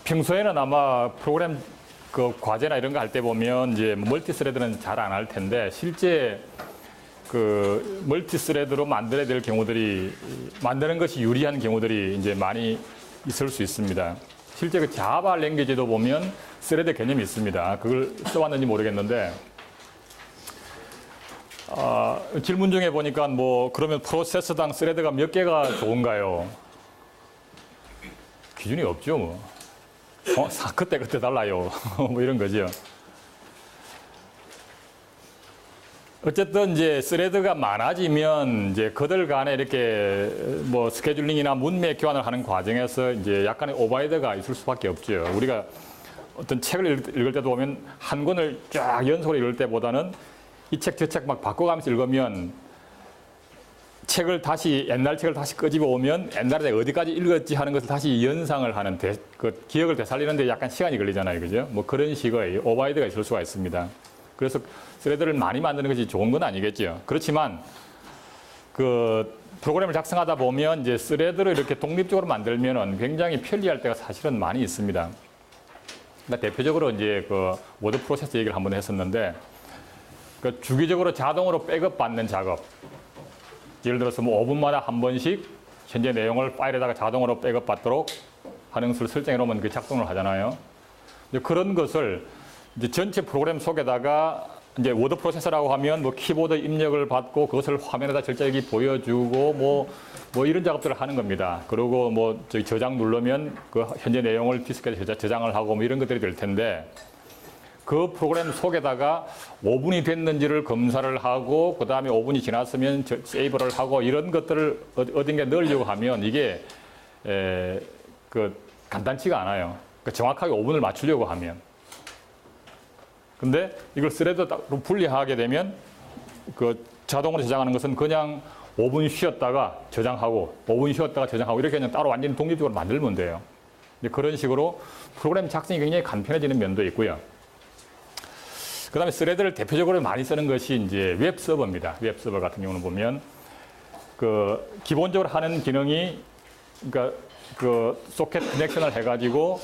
평소에는 아마 프로그램 그 과제나 이런 거 할 때 보면 이제 멀티 스레드는 잘 안 할 텐데 실제 그 멀티 스레드로 만들어야 될 경우들이 만드는 것이 유리한 경우들이 이제 많이 있을 수 있습니다. 실제 그 자바 랭귀지도 보면 스레드 개념이 있습니다. 그걸 써왔는지 모르겠는데 질문 중에 보니까 뭐 그러면 프로세서당 스레드가 몇 개가 좋은가요? 기준이 없죠, 뭐. 그때 달라요. 뭐 이런 거죠. 어쨌든 이제 스레드가 많아지면 이제 그들 간에 이렇게 뭐 스케줄링이나 문맥 교환을 하는 과정에서 이제 약간의 오버헤드가 있을 수밖에 없죠. 우리가 어떤 책을 읽을 때도 보면 한 권을 쫙 연속으로 읽을 때보다는 이 책 저 책 막 바꿔가면서 읽으면 책을 다시 옛날 책을 다시 끄집어 오면 옛날에 어디까지 읽었지 하는 것을 다시 연상을 하는 그 기억을 되살리는데 약간 시간이 걸리잖아요, 그죠? 뭐 그런 식의 오버헤드가 있을 수가 있습니다. 그래서 스레드를 많이 만드는 것이 좋은 건 아니겠죠. 그렇지만 그 프로그램을 작성하다 보면 이제 스레드를 이렇게 독립적으로 만들면은 굉장히 편리할 때가 사실은 많이 있습니다. 그러니까 대표적으로 이제 그 워드 프로세스 얘기를 한번 했었는데 그 주기적으로 자동으로 백업 받는 작업. 예를 들어서 뭐 5분마다 한 번씩 현재 내용을 파일에다가 자동으로 백업 받도록 하는 것을 설정해 놓으면 그 작동을 하잖아요. 그런 것을 이제 전체 프로그램 속에다가 이제 워드 프로세서라고 하면 뭐 키보드 입력을 받고 그것을 화면에다 절제하게 보여주고 뭐 이런 작업들을 하는 겁니다. 그리고 뭐 저기 저장 누르면 그 현재 내용을 디스크에 저장을 하고 뭐 이런 것들이 될 텐데 그 프로그램 속에다가 5분이 됐는지를 검사를 하고 그 다음에 5분이 지났으면 세이브를 하고 이런 것들을 어딘가 넣으려고 하면 이게 그 간단치가 않아요. 그러니까 정확하게 5분을 맞추려고 하면. 근데 이걸 스레드로 분리하게 되면 그 자동으로 저장하는 것은 그냥 5분 쉬었다가 저장하고 5분 쉬었다가 저장하고 이렇게 그냥 따로 완전히 독립적으로 만들면 돼요. 그런 식으로 프로그램 작성이 굉장히 간편해지는 면도 있고요. 그 다음에 스레드를 대표적으로 많이 쓰는 것이 이제 웹 서버입니다. 웹 서버 같은 경우는 보면 그 기본적으로 하는 기능이 그러니까 그 소켓 커넥션을 해가지고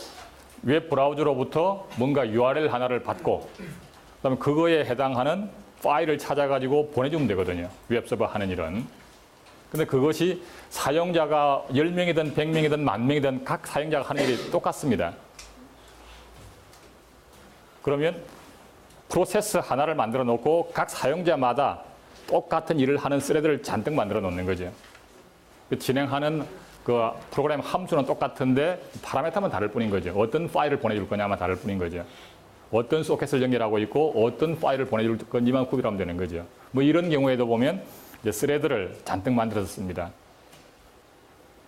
웹 브라우저로부터 뭔가 URL 하나를 받고 그다음에 그거에 해당하는 파일을 찾아가지고 보내주면 되거든요. 웹 서버 하는 일은. 근데 그것이 사용자가 10명이든 100명이든 10,000명이든 각 사용자가 하는 일이 똑같습니다. 그러면 프로세스 하나를 만들어 놓고 각 사용자마다 똑같은 일을 하는 스레드를 잔뜩 만들어 놓는 거죠. 그 진행하는 그 프로그램 함수는 똑같은데 파라미터만 다를 뿐인 거죠. 어떤 파일을 보내줄 거냐만 다를 뿐인 거죠. 어떤 소켓을 연결하고 있고 어떤 파일을 보내줄 건지만 구별하면 되는 거죠. 뭐 이런 경우에도 보면 이제 스레드를 잔뜩 만들어서 씁니다.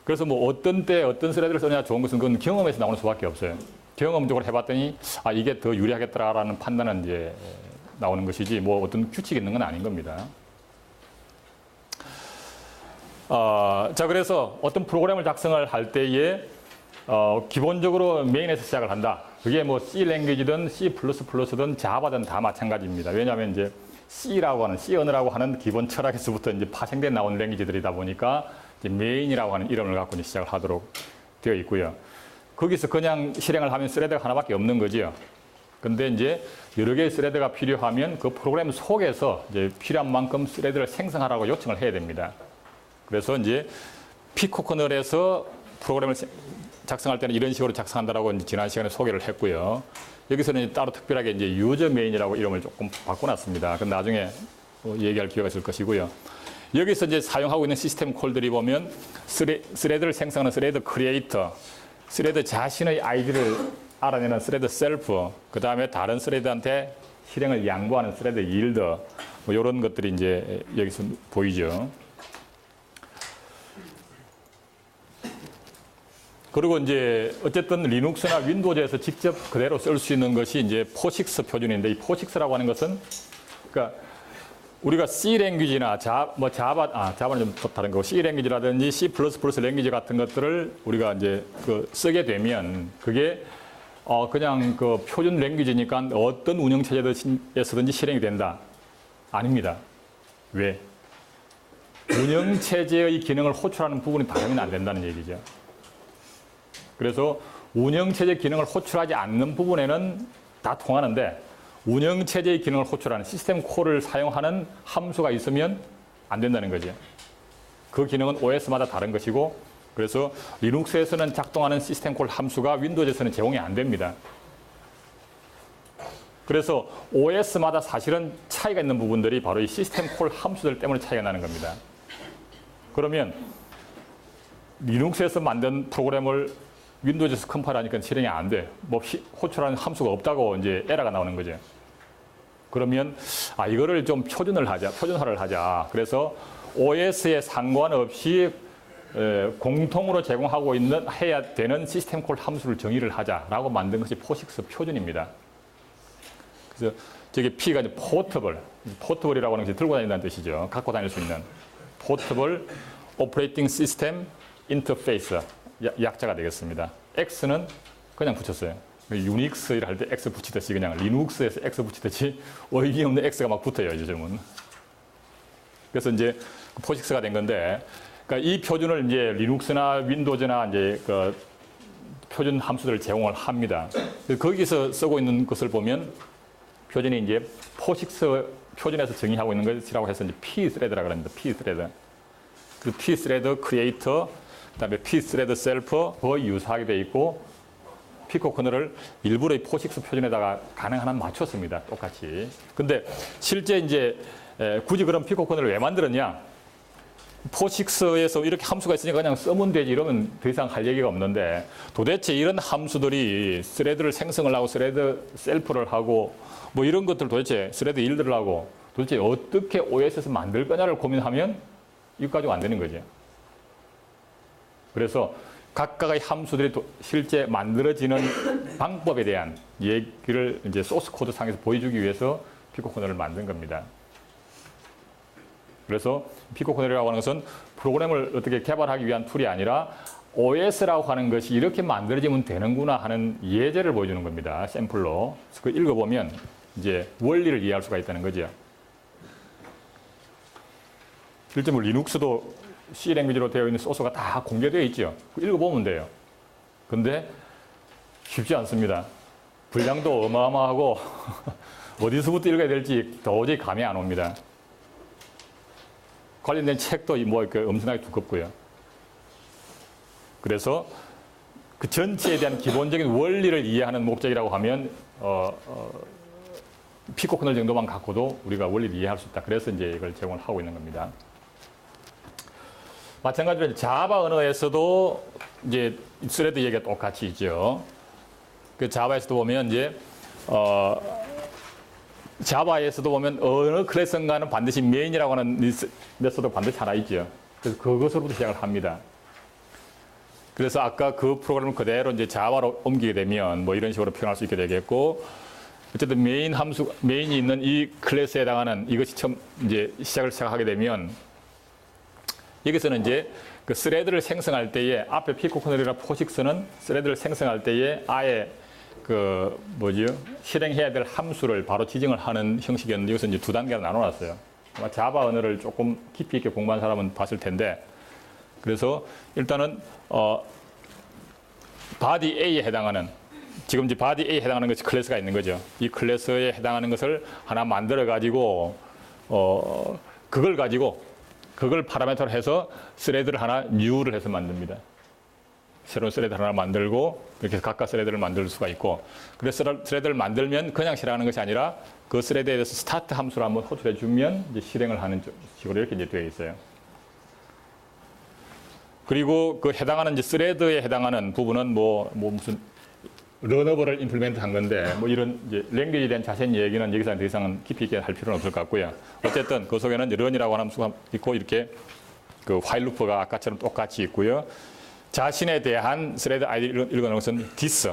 그래서 뭐 어떤 때 어떤 스레드를 쓰느냐 좋은 것은 그건 경험에서 나오는 수밖에 없어요. 경험적으로 해봤더니 아 이게 더 유리하겠더라라는 판단은 이제 나오는 것이지 뭐 어떤 규칙이 있는 건 아닌 겁니다. 자 그래서 어떤 프로그램을 작성을 할 때에 기본적으로 메인에서 시작을 한다. 그게 뭐 C 랭귀지든 C++든 자바든 다 마찬가지입니다. 왜냐하면 이제 C라고 하는 C 언어라고 하는 기본 철학에서부터 이제 파생돼 나온 랭귀지들이다 보니까 이제 메인이라고 하는 이름을 갖고 이제 시작을 하도록 되어 있고요. 거기서 그냥 실행을 하면 스레드가 하나밖에 없는 거죠. 근데 이제 여러 개의 스레드가 필요하면 그 프로그램 속에서 이제 필요한 만큼 스레드를 생성하라고 요청을 해야 됩니다. 그래서 이제 피코커널에서 프로그램을 작성할 때는 이런 식으로 작성한다라고 이제 지난 시간에 소개를 했고요. 여기서는 따로 특별하게 이제 유저 메인이라고 이름을 조금 바꿔놨습니다. 그건 나중에 얘기할 기회가 있을 것이고요. 여기서 이제 사용하고 있는 시스템 콜들이 보면 스레드를 생성하는 스레드 크리에이터, 스레드 자신의 아이디를 알아내는 스레드 셀프, 그 다음에 다른 스레드한테 실행을 양보하는 스레드 일드, 뭐 이런 것들이 이제 여기서 보이죠. 그리고 이제 어쨌든 리눅스나 윈도우즈에서 직접 그대로 쓸 수 있는 것이 이제 포식스 표준인데 이 포식스라고 하는 것은 그러니까 우리가 C 랭귀지나 자바는 좀 다른 거고 C 랭귀지라든지 C++ 랭귀지 같은 것들을 우리가 이제 그 쓰게 되면 그게 그냥 그 표준 랭귀지니까 어떤 운영 체제에서든지 실행이 된다. 아닙니다. 왜? 운영 체제의 기능을 호출하는 부분이 다르면 안 된다는 얘기죠. 그래서 운영체제 기능을 호출하지 않는 부분에는 다 통하는데 운영체제의 기능을 호출하는 시스템 콜을 사용하는 함수가 있으면 안 된다는 거죠. 그 기능은 OS마다 다른 것이고 그래서 리눅스에서는 작동하는 시스템 콜 함수가 윈도우즈에서는 제공이 안 됩니다. 그래서 OS마다 사실은 차이가 있는 부분들이 바로 이 시스템 콜 함수들 때문에 차이가 나는 겁니다. 그러면 리눅스에서 만든 프로그램을 윈도우즈에서 컴파일하니까 실행이 안 돼. 뭐 호출하는 함수가 없다고 이제 에러가 나오는 거죠. 그러면 이거를 좀 표준화를 하자. 그래서 OS에 상관없이 공통으로 제공하고 해야 되는 시스템 콜 함수를 정의를 하자라고 만든 것이 포식스 표준입니다. 그래서 저기 P가 이제 포터블이라고 하는 것이 들고 다닌다는 뜻이죠. 갖고 다닐 수 있는 포터블 오퍼레이팅 시스템 인터페이스 약자가 되겠습니다. X는 그냥 붙였어요. 유닉스를 할 때 X 붙이듯이 그냥 리눅스에서 X 붙이듯이 의미 없는 X가 막 붙어요, 요즘은. 그래서 이제 포식스가 된 건데, 그러니까 이 표준을 이제 리눅스나 윈도우즈나 이제 그 표준 함수들을 제공을 합니다. 거기서 쓰고 있는 것을 보면 표준이 이제 포식스 표준에서 정의하고 있는 것이라고 해서 이제 Pthread라고 합니다. Pthread. 그 Pthread creator, 그다음에 Pthread self 거의 유사하게 돼 있고 피코 커널을 일부러 이 포식스 표준에다가 가능한 한 맞췄습니다. 똑같이. 근데 실제 이제 굳이 그럼 피코 커널을 왜 만들었냐? 포식스에서 이렇게 함수가 있으니까 그냥 쓰면 되지 이러면 더 이상 할 얘기가 없는데 도대체 이런 함수들이 스레드를 생성을 하고 스레드 셀프를 하고 뭐 이런 것들 도대체 스레드 일들을 하고 도대체 어떻게 OS에서 만들 거냐를 고민하면 이거 가지고 안 되는 거죠. 그래서 각각의 함수들이 실제 만들어지는 방법에 대한 얘기를 이제 소스 코드 상에서 보여주기 위해서 피코 커널을 만든 겁니다. 그래서 피코 커널이라고 하는 것은 프로그램을 어떻게 개발하기 위한 툴이 아니라 OS라고 하는 것이 이렇게 만들어지면 되는구나 하는 예제를 보여주는 겁니다. 샘플로. 그 읽어보면 이제 원리를 이해할 수가 있다는 거죠. 실제 뭐 리눅스도 C 랭귀지로 되어 있는 소스가 다 공개되어 있죠. 읽어보면 돼요. 근데 쉽지 않습니다. 분량도 어마어마하고 어디서부터 읽어야 될지 도저히 감이 안 옵니다. 관련된 책도 뭐 엄청나게 두껍고요. 그래서 그 전체에 대한 기본적인 원리를 이해하는 목적이라고 하면 피코 커널 정도만 갖고도 우리가 원리를 이해할 수 있다. 그래서 이제 이걸 제공을 하고 있는 겁니다. 마찬가지로 자바 언어에서도 이제 스레드 얘기가 똑같이 있죠. 그 자바에서도 보면 이제 자바에서도 보면 어느 클래스인가는 반드시 메인이라고 하는 메소드가 반드시 하나 있죠. 그래서 그것으로부터 시작을 합니다. 그래서 아까 그 프로그램을 그대로 이제 자바로 옮기게 되면 뭐 이런 식으로 표현할 수 있게 되겠고, 어쨌든 메인이 있는 이 클래스에 해당하는 이것이 처음 이제 시작하게 되면 여기서는 이제 그 스레드를 생성할 때에 앞에 피코 커널이나 포식스는 스레드를 생성할 때에 아예 실행해야 될 함수를 바로 지정을 하는 형식이었는데 여기서 이제 두 단계로 나눠놨어요. 아마 자바 언어를 조금 깊이 있게 공부한 사람은 봤을 텐데, 그래서 일단은 body A에 해당하는 지금 이제 body A에 해당하는 것이 클래스가 있는 거죠. 이 클래스에 해당하는 것을 하나 만들어 가지고 그걸 파라미터로 해서 스레드를 하나 new를 해서 만듭니다. 새로운 스레드 하나 만들고 이렇게 해서 각각 스레드를 만들 수가 있고, 그래서 스레드를 만들면 그냥 실행하는 것이 아니라 그 스레드에 대해서 스타트 함수를 한번 호출해 주면 이제 실행을 하는 식으로 이렇게 이제 되어 있어요. 그리고 그 해당하는 이제 스레드에 해당하는 부분은 뭐 무슨 런어버를 임플리멘트 한 건데 뭐 이런 이제 랭귀지에 대한 자세한 얘기는 여기서 더 이상은 깊이 있게 할 필요는 없을 것 같고요. 어쨌든 그 속에는 런이라고 하는 함수가 있고 이렇게 그 화일 루프가 아까처럼 똑같이 있고요. 자신에 대한 스레드 아이디를 읽어놓은 것은 this,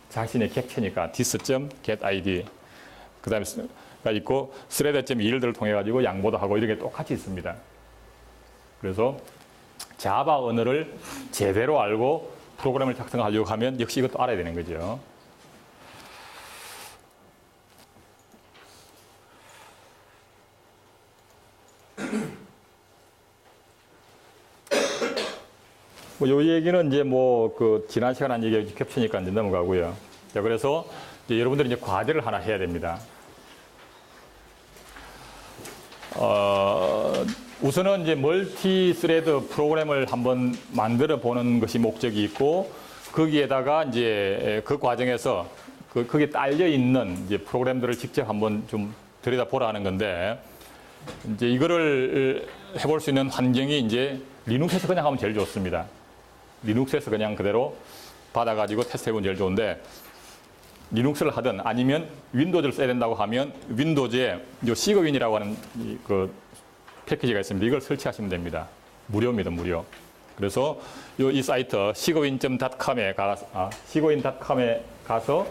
자신의 객체니까 this.getID 그 다음에가 있고 스레드.yield를 통해 가지고 양보도 하고 이렇게 똑같이 있습니다. 그래서 자바 언어를 제대로 알고 프로그램을 작성하려고 하면 역시 이것도 알아야 되는 거죠. 요 얘기는 이제 그 지난 시간 한 얘기 겹치니까 이제 넘어가고요. 자, 그래서 이제 여러분들이 이제 과제를 하나 해야 됩니다. 우선은 이제 멀티 스레드 프로그램을 한번 만들어 보는 것이 목적이 있고, 거기에다가 이제 그 과정에서 거기에 딸려 있는 이제 프로그램들을 직접 한번 좀 들여다보라 하는 건데, 이제 이거를 해볼 수 있는 환경이 이제 리눅스에서 그냥 하면 제일 좋습니다. 리눅스에서 그냥 그대로 받아가지고 테스트 해보면 제일 좋은데, 리눅스를 하든 아니면 윈도우즈를 써야 된다고 하면 윈도우즈에 요 시거윈이라고 하는 그 패키지가 있습니다. 이걸 설치하시면 됩니다. 무료입니다, 무료. 그래서 이 사이트 시거윈.com에 가서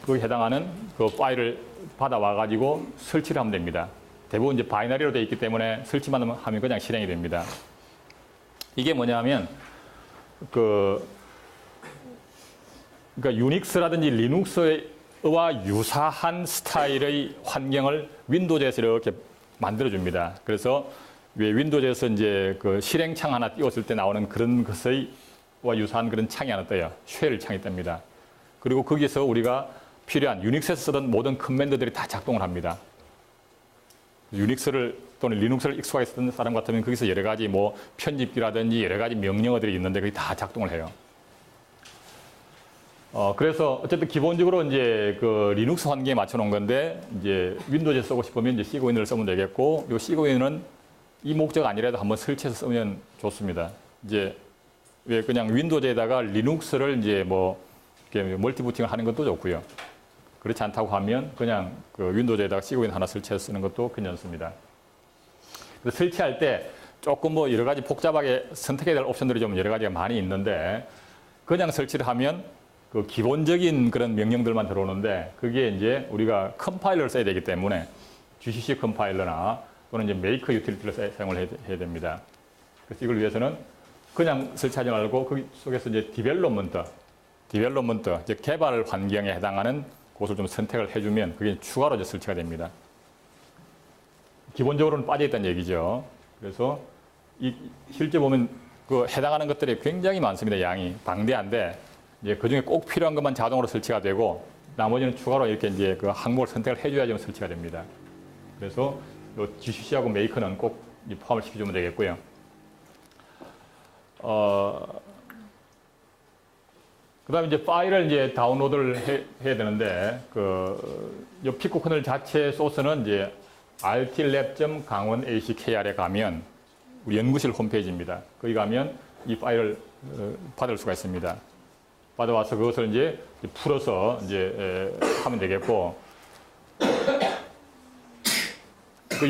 거기 해당하는 그 파일을 받아와 가지고 설치를 하면 됩니다. 대부분 이제 바이너리로 되어 있기 때문에 설치만 하면 그냥 실행이 됩니다. 이게 뭐냐면 그러니까 유닉스라든지 리눅스와 유사한 스타일의 환경을 윈도우즈에서 이렇게 만들어줍니다. 그래서 왜 윈도우즈에서 이제 그 실행창 하나 띄웠을 때 나오는 그런 것과 유사한 그런 창이 하나 떠요. 쉘 창이 뜹니다. 그리고 거기서 우리가 필요한 유닉스에서 쓰던 모든 커맨드들이 다 작동을 합니다. 유닉스를 또는 리눅스를 익숙하게 쓰던 사람 같으면 거기서 여러 가지 편집기라든지 여러 가지 명령어들이 있는데 그게 다 작동을 해요. 그래서 어쨌든 기본적으로 이제 그 리눅스 환경에 맞춰 놓은 건데, 이제 윈도우즈에 쓰고 싶으면 이제 시거윈을 쓰면 되겠고, 이 시거윈은 이 목적 아니라도 한번 설치해서 쓰면 좋습니다. 이제 왜 그냥 윈도우즈에다가 리눅스를 이제 멀티부팅을 하는 것도 좋고요. 그렇지 않다고 하면 그냥 그 윈도우즈에다가 시거윈 하나 설치해서 쓰는 것도 괜찮습니다. 그래서 설치할 때 조금 여러 가지 복잡하게 선택해야 될 옵션들이 좀 여러 가지가 많이 있는데, 그냥 설치를 하면 그 기본적인 그런 명령들만 들어오는데, 그게 이제 우리가 컴파일러를 써야 되기 때문에 GCC 컴파일러나 또는 이제 메이커 유틸리티를 사용을 해야 됩니다. 그래서 이걸 위해서는 그냥 설치하지 말고 거기 속에서 이제 디벨롭먼트, 이제 개발 환경에 해당하는 곳을 좀 선택을 해주면 그게 추가로 이제 설치가 됩니다. 기본적으로는 빠져있다는 얘기죠. 그래서 실제 보면 그 해당하는 것들이 굉장히 많습니다. 양이 방대한데, 이제 그 중에 꼭 필요한 것만 자동으로 설치가 되고, 나머지는 추가로 이렇게 이제 그 항목을 선택을 해줘야지 설치가 됩니다. 그래서 요 GCC하고 메이커는 꼭 포함을 시켜주면 되겠고요. 그 다음에 이제 파일을 이제 다운로드를 해야 되는데, 요 피코 커널 자체 소스는 이제 rtlab.강원.ackr에 가면 우리 연구실 홈페이지입니다. 거기 가면 이 파일을 받을 수가 있습니다. 받아와서 그것을 이제 풀어서 이제 하면 되겠고,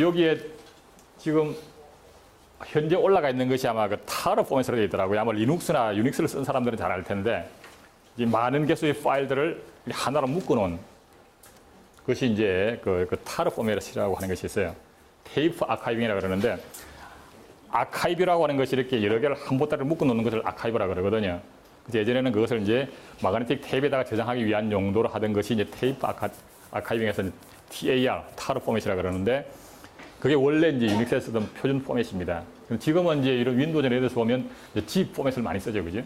여기에 지금 현재 올라가 있는 것이 아마 그 타르 포맷으로 되어 있더라고요. 아마 리눅스나 유닉스를 쓴 사람들은 잘 알 텐데, 이 많은 개수의 파일들을 하나로 묶어놓은 것이 이제 그 타르 포맷이라고 하는 것이 있어요. 테이프 아카이빙이라고 그러는데, 아카이브라고 하는 것이 이렇게 여러 개를 한 보따리를 묶어놓는 것을 아카이브라고 그러거든요. 예전에는 그것을 이제 마그네틱 테이프에다가 저장하기 위한 용도로 하던 것이 이제 테이프 아카이빙에서 TAR, 타르 포맷이라고 그러는데, 그게 원래 이제 유닉스에 쓰던 표준 포맷입니다. 지금은 이제 이런 윈도우즈 레드에서 보면 zip 포맷을 많이 쓰죠, 그죠?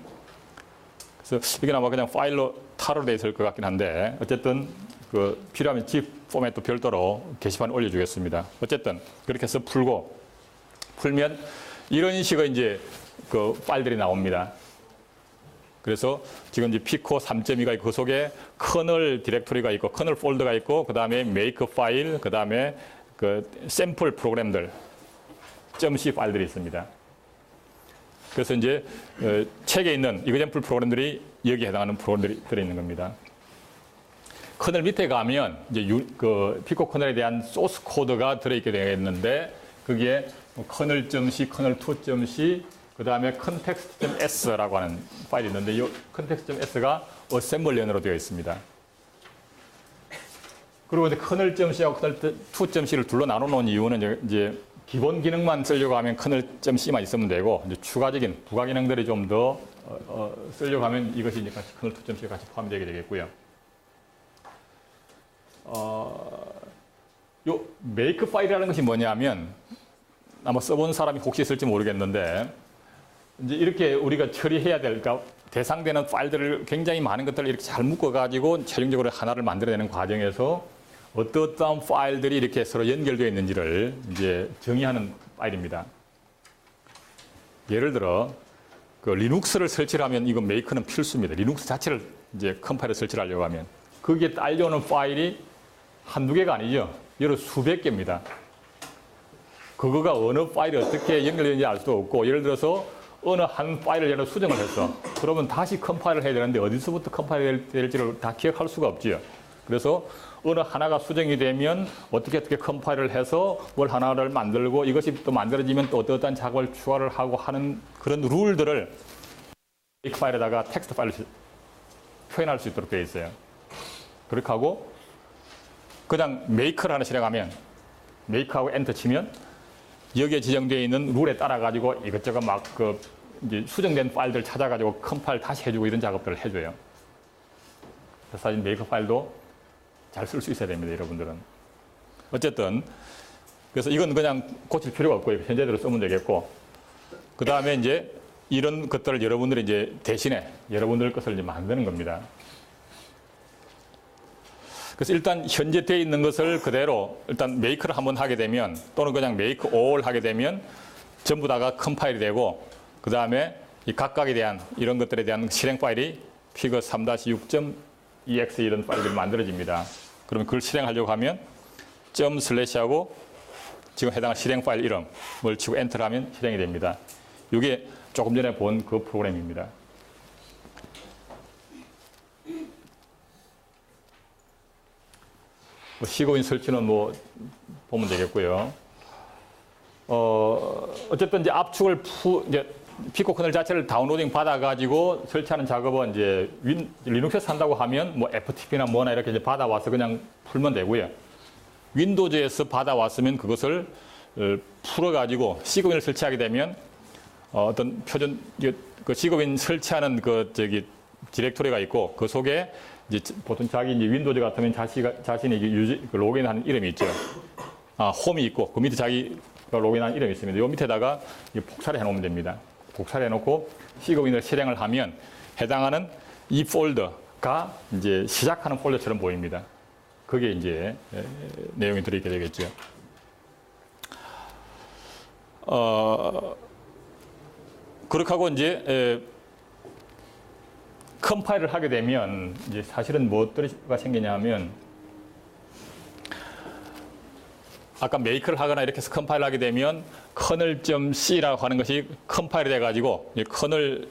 그래서 이게 아마 그냥 파일로 타르로 되어 있을 것 같긴 한데, 어쨌든 필요하면 zip 포맷도 별도로 게시판에 올려주겠습니다. 어쨌든 그렇게 해서 풀면 이런 식의 이제 그 파일들이 나옵니다. 그래서 지금 이제 피코 3.2가 있고, 그 속에 커널 디렉토리가 있고, 커널 폴더가 있고, 그 다음에 메이크 파일, 그 다음에 그 샘플 프로그램들, .c 파일들이 있습니다. 그래서 이제 책에 있는 이그젠플 프로그램들이 여기에 해당하는 프로그램들이 들어있는 겁니다. 커널 밑에 가면 이제 그 피코 커널에 대한 소스 코드가 들어있게 되겠는데, 거기에 커널.c, 커널2.c, 그 다음에 context.s라고 하는 파일이 있는데, 이 context.s가 어셈블리언으로 되어 있습니다. 그리고 이제 커널.c하고 커널2.c를 둘로 나눠 놓은 이유는 이제 기본 기능만 쓰려고 하면 커널.c만 있으면 되고, 이제 추가적인 부가 기능들이 좀 더 쓰려고 하면 이것이 이제 같이 커널2.c가 같이 포함되게 되겠고요. 요 메이크 파일이라는 것이 뭐냐면, 아마 써본 사람이 혹시 있을지 모르겠는데, 이제 이렇게 우리가 처리해야 될, 그러니까 대상되는 파일들을 굉장히 많은 것들을 이렇게 잘 묶어가지고 최종적으로 하나를 만들어내는 과정에서 어떠한 파일들이 이렇게 서로 연결되어 있는지를 이제 정의하는 파일입니다. 예를 들어, 그 리눅스를 설치를 하면 이건 메이커는 필수입니다. 리눅스 자체를 이제 컴파일을 설치를 하려고 하면. 거기에 딸려오는 파일이 한두 개가 아니죠. 여러 수백 개입니다. 그거가 어느 파일이 어떻게 연결되는지 알 수도 없고, 예를 들어서 어느 한 파일을 예를 들어 수정을 했어. 그러면 다시 컴파일을 해야 되는데 어디서부터 컴파일이 될지를 다 기억할 수가 없지요. 그래서 어느 하나가 수정이 되면 어떻게 컴파일을 해서 뭘 하나를 만들고 이것이 또 만들어지면 또 어떠한 작업을 추가를 하고 하는 그런 룰들을 메이크 파일에다가 텍스트 파일로 표현할 수 있도록 되어 있어요. 그렇게 하고 그냥 메이크를 하나 실행하면 메이크하고 엔터 치면 여기에 지정되어 있는 룰에 따라 가지고 이것저것 막 그 이제 수정된 파일들 찾아가지고 컴파일 다시 해주고 이런 작업들을 해줘요. 그래서 사실 메이크 파일도 잘 쓸 수 있어야 됩니다, 여러분들은. 어쨌든 그래서 이건 그냥 고칠 필요가 없고 현재대로 쓰면 되겠고, 그 다음에 이제 이런 것들을 여러분들이 이제 대신에 여러분들 것을 이제 만드는 겁니다. 그래서 일단 현재 되어 있는 것을 그대로 일단 메이크를 한번 하게 되면 또는 그냥 메이크 all 하게 되면 전부 다가 컴파일이 되고, 그 다음에 이 각각에 대한 이런 것들에 대한 실행 파일이 피거 3-6.ex 이런 파일들이 만들어집니다. 그러면 그걸 실행하려고 하면 점 슬래시하고 지금 해당하는 실행 파일 이름을 치고 엔터를 하면 실행이 됩니다. 이게 조금 전에 본 그 프로그램입니다. 시고인 설치는 뭐 보면 되겠고요. 어쨌든 이제 압축을 이제 피코 커널 자체를 다운로딩 받아가지고 설치하는 작업은 이제 리눅스에서 한다고 하면 뭐 FTP나 뭐나 이렇게 이제 받아와서 그냥 풀면 되고요. 윈도우즈에서 받아왔으면 그것을 풀어가지고 시그윈을 설치하게 되면 어떤 표준 그 시그윈 설치하는 그 디렉토리가 있고 그 속에 이제 보통 자기 이제 윈도우즈 같으면 자신이 그 로그인하는 이름이 있죠. 홈이 있고 그 밑에 자기가 로그인한 이름이 있습니다. 요 밑에다가 복사를 해놓으면 됩니다. 복사를 해놓고 시그윈을 실행을 하면 해당하는 이 폴더가 이제 시작하는 폴더처럼 보입니다. 그게 이제 내용이 들어있게 되겠죠. 그렇게 하고 이제 컴파일을 하게 되면 이제 사실은 무엇들가 생기냐면 아까 메이크를 하거나 이렇게 해서 컴파일을 하게 되면 kernel.c라고 하는 것이 컴파일이 돼가지고 kernel.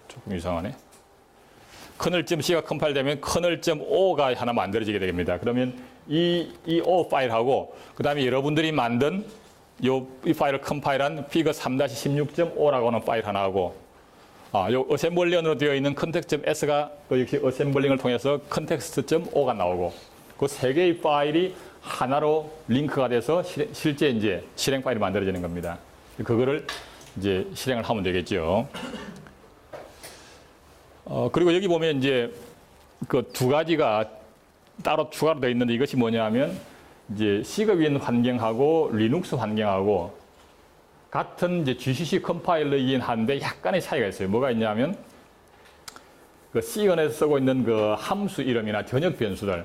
조금 이상하네. kernel.c가 컴파일되면 kernel.o가 하나 만들어지게 됩니다. 그러면 이 O 파일하고 그 다음에 여러분들이 만든 이 파일을 컴파일한 fig 3-16.5라고 하는 파일 하나하고 요 어셈블리언으로 되어 있는 context.s가 또 역시 어셈블링을 통해서 context.o가 나오고 그 세 개의 파일이 하나로 링크가 돼서 실제 이제 실행 파일이 만들어지는 겁니다. 그거를 이제 실행을 하면 되겠죠. 그리고 여기 보면 이제 그 두 가지가 따로 추가로 되어 있는데 이것이 뭐냐면 이제 시그윈 환경하고 리눅스 환경하고 같은 이제 GCC 컴파일러이긴 한데 약간의 차이가 있어요. 뭐가 있냐면 그 C건에서 쓰고 있는 그 함수 이름이나 전역 변수들에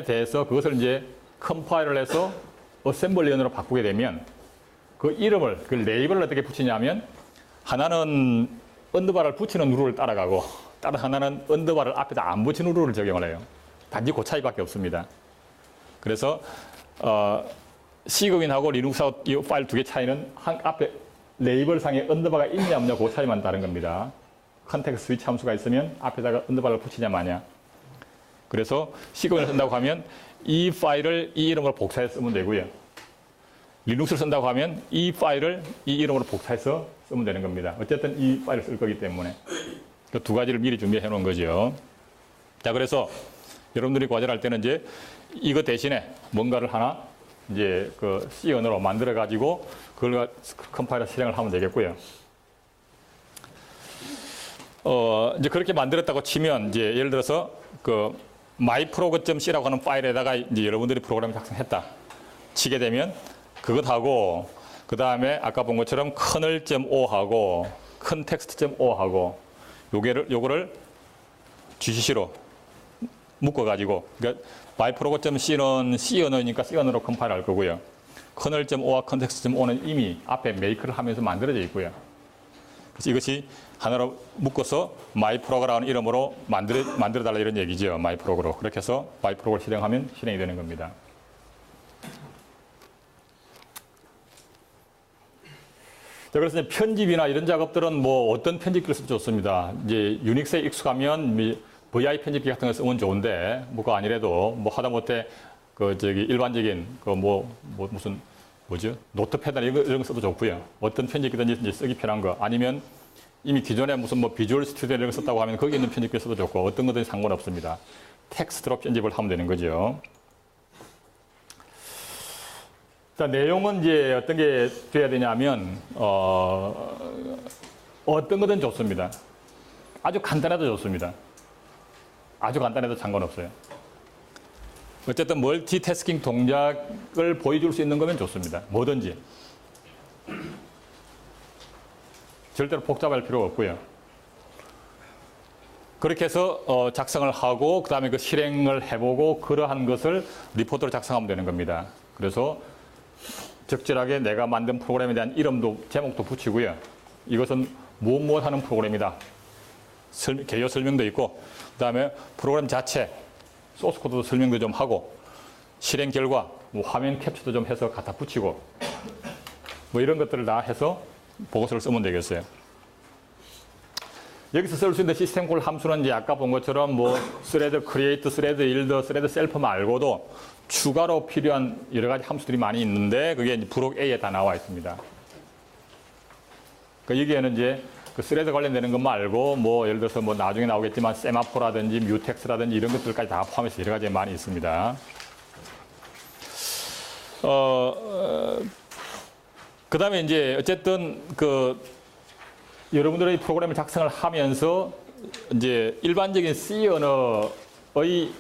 대해서 그것을 이제 컴파일을 해서 어셈블리언으로 바꾸게 되면 그 이름을 그 레이블을 어떻게 붙이냐면 하나는 언더바를 붙이는 룰을 따라가고 다른 하나는 언더바를 앞에다 안 붙이는 룰을 적용을 해요. 단지 그 차이밖에 없습니다. 그래서 시그윈하고 리눅스하고 이 파일 두 개 차이는 앞에 레이블 상에 언더바가 있냐 없냐 그 차이만 다른 겁니다. 컨텍스트 스위치 함수가 있으면 앞에다가 언더바를 붙이냐 마냐. 그래서 시그윈을 쓴다고 하면 이 파일을 이 이름으로 복사해서 쓰면 되고요. 리눅스를 쓴다고 하면 이 파일을 이 이름으로 복사해서 쓰면 되는 겁니다. 어쨌든 이 파일을 쓸 거기 때문에 그 두 가지를 미리 준비해 놓은 거죠. 자, 그래서 여러분들이 과제할 때는 이제 이거 대신에 뭔가를 하나 이제 그 C언어로 만들어 가지고 그걸 컴파일러 실행을 하면 되겠고요. 이제 그렇게 만들었다고 치면 이제 예를 들어서 그 myprog.c라고 하는 파일에다가 이제 여러분들이 프로그램을 작성했다. 치게 되면 그것하고 그 다음에 아까 본 것처럼 kernel.o하고 context.o하고 요거를 GCC로 묶어가지고 그러니까 myprogo.c는 C 언어니까 C 언어로 컴파일 할 거고요. kernel.o와 context.o는 이미 앞에 make를 하면서 만들어져 있고요. 그래서 이것이 하나로 묶어서 myprogo라는 이름으로 만들어달라 이런 얘기죠. myprogo로. 그렇게 해서 myprogo를 실행하면 실행이 되는 겁니다. 자, 그래서 이제 편집이나 이런 작업들은 뭐 어떤 편집기를 써도 좋습니다. 이제 유닉스에 익숙하면 VI 편집기 같은 거 쓰면 좋은데, 뭐가 아니래도 뭐 하다못해 일반적인 무슨 뭐죠? 노트패드나 이런 거 써도 좋고요. 어떤 편집기든지 이제 쓰기 편한 거 아니면 이미 기존에 무슨 뭐 비주얼 스튜디오 이런 거 썼다고 하면 거기 있는 편집기 써도 좋고 어떤 거든지 상관없습니다. 텍스트로 편집을 하면 되는 거죠. 자, 내용은 이제 어떤 게 돼야 되냐면, 어떤 거든 좋습니다. 아주 간단해도 좋습니다. 아주 간단해도 상관없어요. 어쨌든 멀티태스킹 동작을 보여줄 수 있는 거면 좋습니다. 뭐든지. 절대로 복잡할 필요가 없고요. 그렇게 해서 작성을 하고 그 다음에 그 실행을 해보고 그러한 것을 리포트로 작성하면 되는 겁니다. 그래서 적절하게 내가 만든 프로그램에 대한 이름도 제목도 붙이고요. 이것은 무엇 하는 프로그램이다. 개요 설명도 있고 그 다음에 프로그램 자체 소스 코드도 설명도 좀 하고 실행 결과 뭐 화면 캡처도 좀 해서 갖다 붙이고 뭐 이런 것들을 다 해서 보고서를 쓰면 되겠어요. 여기서 쓸 수 있는 시스템 콜 함수는 이제 아까 본 것처럼 뭐 thread create, thread yield, thread self 말고도 추가로 필요한 여러 가지 함수들이 많이 있는데 그게 이제 브록 A에 다 나와 있습니다. 그러니까 여기에는 이제 그 thread 관련되는 것 말고 뭐 예를 들어서 뭐 나중에 나오겠지만 세마포라든지 뮤텍스라든지 이런 것들까지 다 포함해서 여러 가지 많이 있습니다. 그 다음에 이제 어쨌든 여러분들의 프로그램을 작성을 하면서 이제 일반적인 C 언어의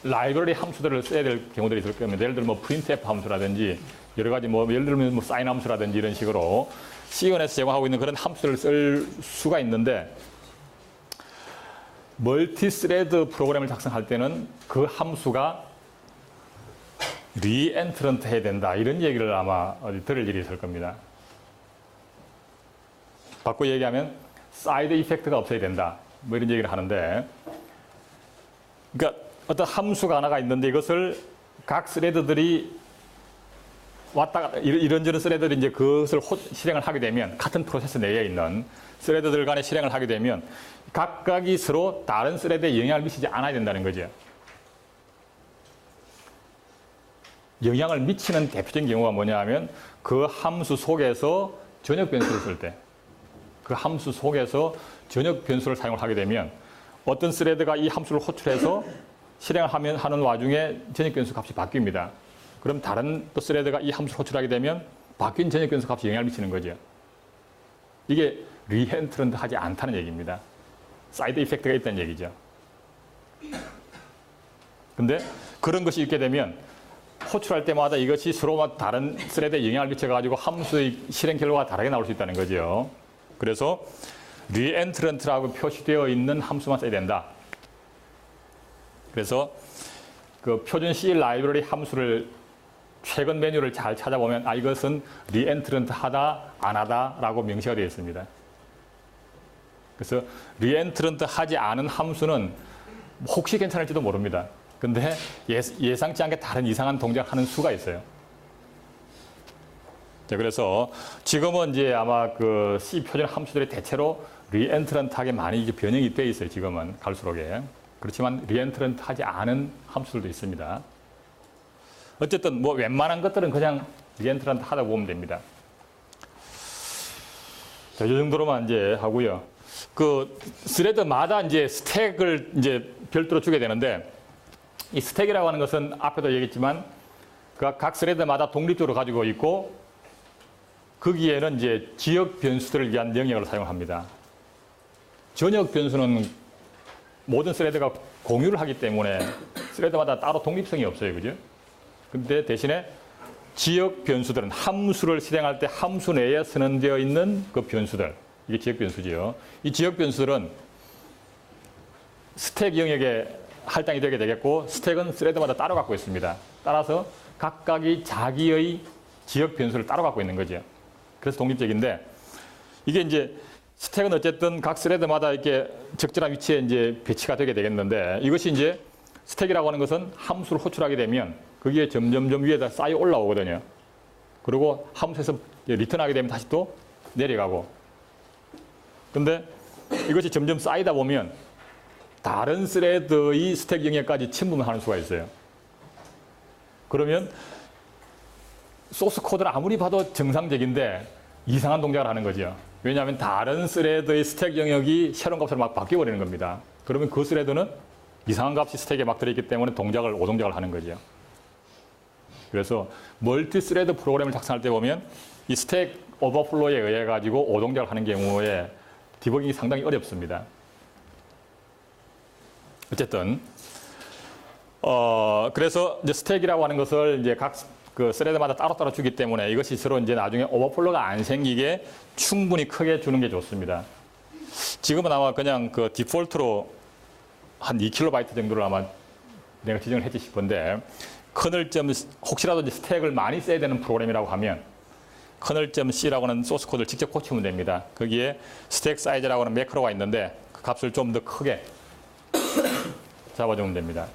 라이브러리 함수들을 써야 될 경우들이 있을 겁니다. 예를 들면 뭐 printf 함수라든지 여러 가지 뭐 예를 들면 뭐 sign 함수라든지 이런 식으로 C 언어에서 제공하고 있는 그런 함수를 쓸 수가 있는데 멀티스레드 프로그램을 작성할 때는 그 함수가 리엔트런트 해야 된다 이런 얘기를 아마 어디 들을 일이 있을 겁니다. 바꿔 얘기하면 사이드 이펙트가 없어야 된다 뭐 이런 얘기를 하는데 그러니까 어떤 함수가 하나가 있는데 이것을 각 스레드들이 왔다 갔다 이런저런 스레드들이 이제 그것을 실행을 하게 되면 같은 프로세스 내에 있는 스레드들 간에 실행을 하게 되면 각각이 서로 다른 스레드에 영향을 미치지 않아야 된다는 거죠. 영향을 미치는 대표적인 경우가 뭐냐 하면 그 함수 속에서 전역 변수를 쓸 때 그 함수 속에서 전역 변수를 사용을 하게 되면 어떤 스레드가 이 함수를 호출해서 실행을 하는 와중에 전역 변수 값이 바뀝니다. 그럼 다른 또 스레드가 이 함수를 호출하게 되면 바뀐 전역 변수 값이 영향을 미치는 거죠. 이게 리엔트런트 하지 않다는 얘기입니다. 사이드 이펙트가 있다는 얘기죠. 근데 그런 것이 있게 되면 호출할 때마다 이것이 서로 다른 스레드에 영향을 미쳐가지고 함수의 실행 결과가 다르게 나올 수 있다는 거죠. 그래서 리엔트런트라고 표시되어 있는 함수만 써야 된다. 그래서 그 표준 C 라이브러리 함수를 최근 메뉴를 잘 찾아보면 이것은 리엔트런트 하다 안 하다라고 명시가 되어 있습니다. 그래서 리엔트런트 하지 않은 함수는 혹시 괜찮을지도 모릅니다. 근데 예상치 않게 다른 이상한 동작을 하는 수가 있어요. 자, 그래서 지금은 이제 아마 그 C 표준 함수들이 대체로 리엔트런트하게 많이 이제 변형이 되어 있어요. 지금은 갈수록에. 그렇지만 리엔트런트 하지 않은 함수들도 있습니다. 어쨌든 뭐 웬만한 것들은 그냥 리엔트런트 하다 보면 됩니다. 자, 이 정도로만 이제 하고요. 그 스레드마다 이제 스택을 이제 별도로 주게 되는데 이 스택이라고 하는 것은 앞에도 얘기했지만 각 스레드마다 독립적으로 가지고 있고 거기에는 이제 지역 변수들을 위한 영역을 사용합니다. 전역 변수는 모든 스레드가 공유를 하기 때문에 스레드마다 따로 독립성이 없어요. 그죠? 근데 대신에 지역 변수들은 함수를 실행할 때 함수 내에 선언되어 있는 그 변수들. 이게 지역 변수지요. 이 지역 변수들은 스택 영역에 할당이 되게 되겠고 스택은 스레드마다 따로 갖고 있습니다. 따라서 각각이 자기의 지역 변수를 따로 갖고 있는 거죠. 그래서 독립적인데 이게 이제 스택은 어쨌든 각 스레드마다 이렇게 적절한 위치에 이제 배치가 되게 되겠는데 이것이 이제 스택이라고 하는 것은 함수를 호출하게 되면 거기에 점점점 위에다 쌓여 올라오거든요. 그리고 함수에서 리턴하게 되면 다시 또 내려가고. 근데 이것이 점점 쌓이다 보면 다른 스레드의 스택 영역까지 침범을 하는 수가 있어요. 그러면 소스 코드를 아무리 봐도 정상적인데 이상한 동작을 하는 거죠. 왜냐하면 다른 스레드의 스택 영역이 새로운 값으로 막 바뀌어버리는 겁니다. 그러면 그 스레드는 이상한 값이 스택에 막 들어있기 때문에 오동작을 하는 거죠. 그래서 멀티 스레드 프로그램을 작성할 때 보면 이 스택 오버플로우에 의해 가지고 오동작을 하는 경우에 디버깅이 상당히 어렵습니다. 어쨌든 그래서 이제 스택이라고 하는 것을 이제 각 그 스레드마다 따로따로 주기 때문에 이것이 서로 이제 나중에 오버플로우가 안 생기게 충분히 크게 주는 게 좋습니다. 지금은 아마 그냥 그 디폴트로 한 2KB 정도를 아마 내가 지정을 했지 싶은데 커널.c 혹시라도 이제 스택을 많이 써야 되는 프로그램이라고 하면 커널.c라고 하는 소스 코드를 직접 고치면 됩니다. 거기에 스택 사이즈라고 하는 매크로가 있는데 그 값을 좀 더 크게 잡아주면 됩니다.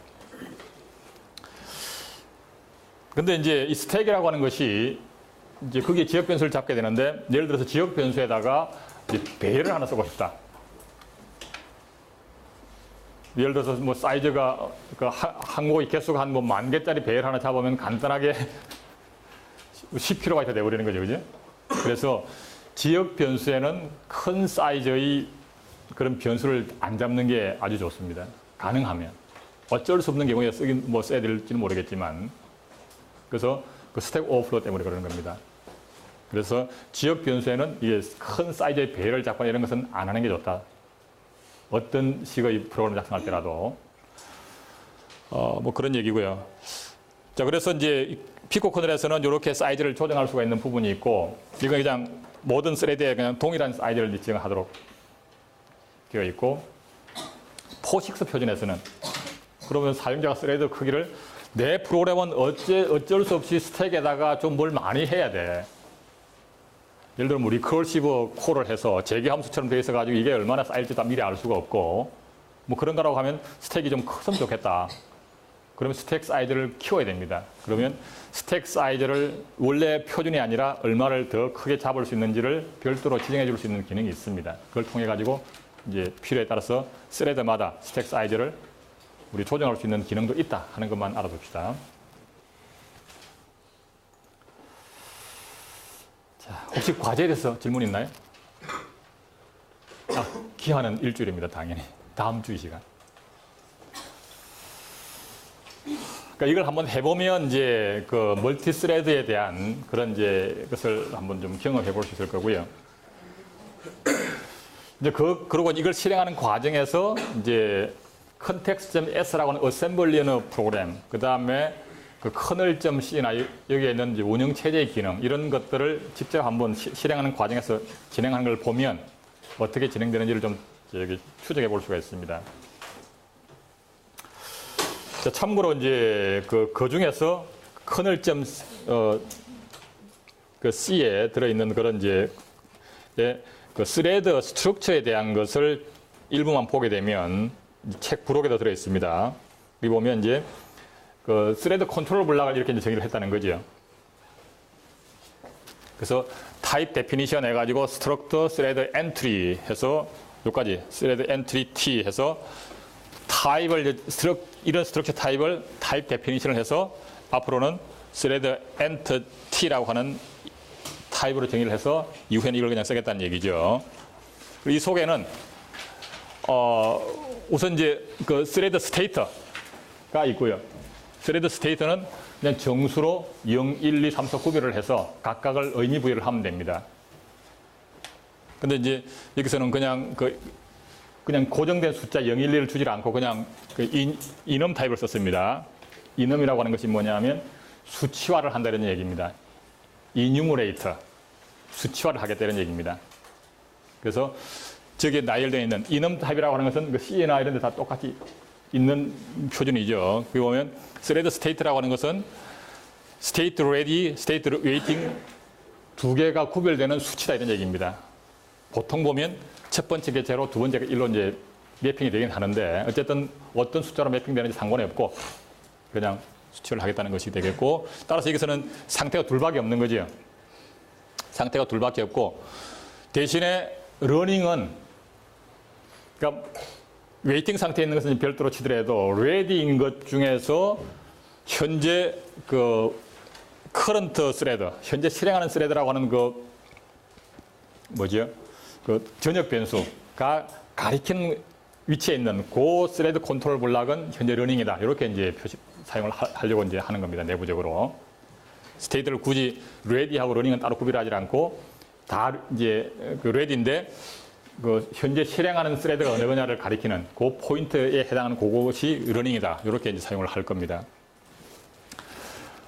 근데 이제 이 스택이라고 하는 것이 이제 거기에 지역 변수를 잡게 되는데 예를 들어서 지역 변수에다가 이제 배열을 하나 쓰고 싶다. 예를 들어서 뭐 사이즈가 그 항목의 개수가 한 뭐 10,000개짜리 배열 하나 잡으면 간단하게 10KB 돼버리는 거죠, 그죠? 그래서 지역 변수에는 큰 사이즈의 그런 변수를 안 잡는 게 아주 좋습니다. 가능하면. 어쩔 수 없는 경우에 써야 될지는 모르겠지만. 그래서 그 스택 오버플로우 때문에 그러는 겁니다. 그래서 지역 변수에는 이게 큰 사이즈의 배열을 잡거나 이런 것은 안 하는 게 좋다. 어떤 식의 프로그램을 작성할 때라도. 뭐 그런 얘기고요. 자, 그래서 이제 피코 커널에서는 이렇게 사이즈를 조정할 수가 있는 부분이 있고, 이건 그냥 모든 스레드에 그냥 동일한 사이즈를 지정하도록 되어 있고, 포식스 표준에서는 그러면 사용자가 스레드 크기를 내 프로그램은 어쩔 수 없이 스택에다가 좀 뭘 많이 해야 돼. 예를 들면 리커시브 콜을 해서 재개 함수처럼 되어 있어가지고 이게 얼마나 쌓일지 다 미리 알 수가 없고 뭐 그런 거라고 하면 스택이 좀 컸으면 좋겠다. 그러면 스택 사이즈를 키워야 됩니다. 그러면 스택 사이즈를 원래 표준이 아니라 얼마를 더 크게 잡을 수 있는지를 별도로 지정해 줄 수 있는 기능이 있습니다. 그걸 통해 가지고 이제 필요에 따라서 스레드마다 스택 사이즈를 우리 조정할 수 있는 기능도 있다 하는 것만 알아둡시다. 자, 혹시 과제에 대해서 질문 있나요? 기한은 일주일입니다, 당연히. 다음 주 이 시간. 그러니까 이걸 한번 해보면 이제 그 멀티 스레드에 대한 그런 이제 것을 한번 좀 경험해 볼 수 있을 거고요. 이제 그리고 이걸 실행하는 과정에서 이제 context.s라고 하는 어셈블리 언어 프로그램, 그 다음에 그 kernel.c나 여기에 있는 이제 운영체제의 기능, 이런 것들을 직접 한번 실행하는 과정에서 진행하는 걸 보면 어떻게 진행되는지를 좀 여기 추적해 볼 수가 있습니다. 자, 참고로 이제 그 중에서 kernel.c에 들어있는 그런 이제 그 스레드 스트럭처에 대한 것을 일부만 보게 되면 책 부록에도 들어 있습니다. 여기 보면 이제 그 스레드 컨트롤 블락을 이렇게 이제 정의를 했다는 거죠. 그래서 타입 데피니션 해가지고 스트럭터 스레드 엔트리 해서 여기까지 스레드 엔트리 T 해서 타입을 이런 스트럭처 타입을 타입 데피니션을 해서 앞으로는 스레드 엔터 T라고 하는 타입으로 정의를 해서 이후에는 이걸 그냥 쓰겠다는 얘기죠. 이 속에는 우선 이제 그 스레드 스테이터가 있고요. 스레드 스테이터는 그냥 정수로 0, 1, 2, 3, 4 구별을 해서 각각을 의미 부여를 하면 됩니다. 근데 이제 여기서는 그냥 고정된 숫자 0, 1, 2를 주지 않고 그냥 그 이넘 타입을 썼습니다. 이넘이라고 하는 것이 뭐냐면 수치화를 한다는 얘기입니다. 이뉴머레이터, 수치화를 하겠다는 얘기입니다. 그래서 저기에 나열되어 있는 이넘탑이라고 하는 것은 그 C나 이런 데 다 똑같이 있는 표준이죠. 그리고 보면 thread state라고 하는 것은 state ready, state waiting 두 개가 구별되는 수치다 이런 얘기입니다. 보통 보면 첫 번째 게 제로, 두 번째가 1로 이제 매핑이 되긴 하는데 어쨌든 어떤 숫자로 매핑되는지 상관이 없고 그냥 수치를 하겠다는 것이 되겠고 따라서 여기서는 상태가 둘밖에 없는 거죠. 상태가 둘밖에 없고 대신에 러닝은 그러니까 웨이팅 상태에 있는 것은 별도로 치더라도 레디인 것 중에서 현재 그 커런트 스레드, 현재 실행하는 스레드라고 하는 그 뭐죠? 그 전역 변수가 가리키는 위치에 있는 그 스레드 컨트롤 블락은 현재 러닝이다. 이렇게 이제 사용을 하려고 이제 하는 겁니다. 내부적으로. 스테이트를 굳이 레디하고 러닝은 따로 구별하지 않고 다 이제 그 레디인데 그 현재 실행하는 스레드가 어느 거냐를 가리키는 그 포인트에 해당하는 그것이 러닝이다. 이렇게 이제 사용을 할 겁니다.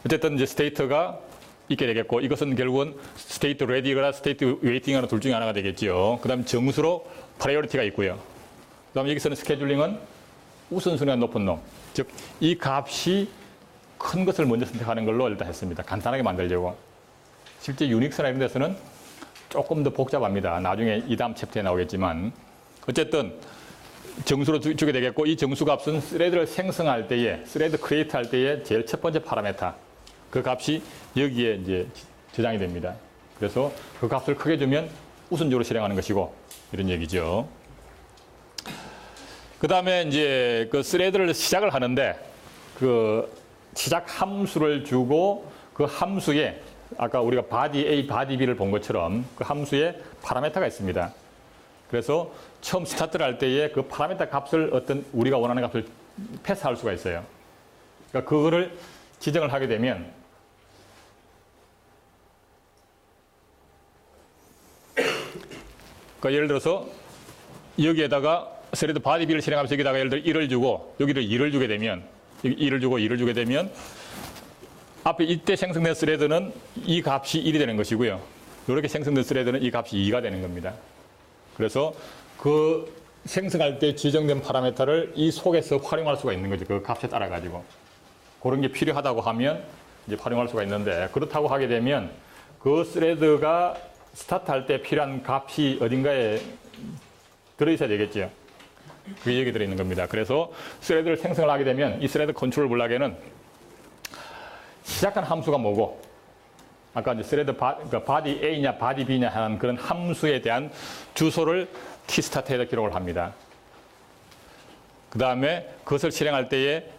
어쨌든 이제 스테이트가 있게 되겠고 이것은 결국은 스테이트 레디거나 스테이트 웨이팅이나 둘 중에 하나가 되겠죠. 그다음 정수로 프라이어리티가 있고요. 그다음 여기서는 스케줄링은 우선순위가 높은 놈, 즉 이 값이 큰 것을 먼저 선택하는 걸로 일단 했습니다. 간단하게 만들려고. 실제 유닉스나 이런 데서는 조금 더 복잡합니다. 나중에 이 다음 챕터에 나오겠지만 어쨌든 정수로 주게 되겠고 이 정수 값은 스레드를 생성할 때에 스레드 크리에이트 할 때에 제일 첫 번째 파라메타 그 값이 여기에 이제 저장이 됩니다. 그래서 그 값을 크게 주면 우선적으로 실행하는 것이고 이런 얘기죠. 그 다음에 이제 그 스레드를 시작을 하는데 그 시작 함수를 주고 그 함수에 아까 우리가 바디 A, 바디 B를 본 것처럼 그 함수에 파라메타가 있습니다. 그래서 처음 스타트를 할 때에 그 파라메타 값을 어떤 우리가 원하는 값을 패스할 수가 있어요. 그러니까 그거를 지정을 하게 되면 그러니까 예를 들어서 여기에다가 스레드 바디 B를 실행하면서 여기다가 예를 들어 1을 주고 여기를 2를 주게 되면 1을 주고 2를 주게 되면 앞에 이때 생성된 스레드는 이 값이 1이 되는 것이고요. 이렇게 생성된 스레드는 이 값이 2가 되는 겁니다. 그래서 그 생성할 때 지정된 파라메타를 이 속에서 활용할 수가 있는 거죠. 그 값에 따라 가지고. 그런 게 필요하다고 하면 이제 활용할 수가 있는데 그렇다고 하게 되면 그 스레드가 스타트할 때 필요한 값이 어딘가에 들어있어야 되겠죠. 그게 여기 들어있는 겁니다. 그래서 스레드를 생성을 하게 되면 이 스레드 컨트롤 블락에는 시작한 함수가 뭐고 아까 이제 스레드 그러니까 바디 A냐 바디 B냐 하는 그런 함수에 대한 주소를 tStart에다 기록을 합니다. 그 다음에 그것을 실행할 때에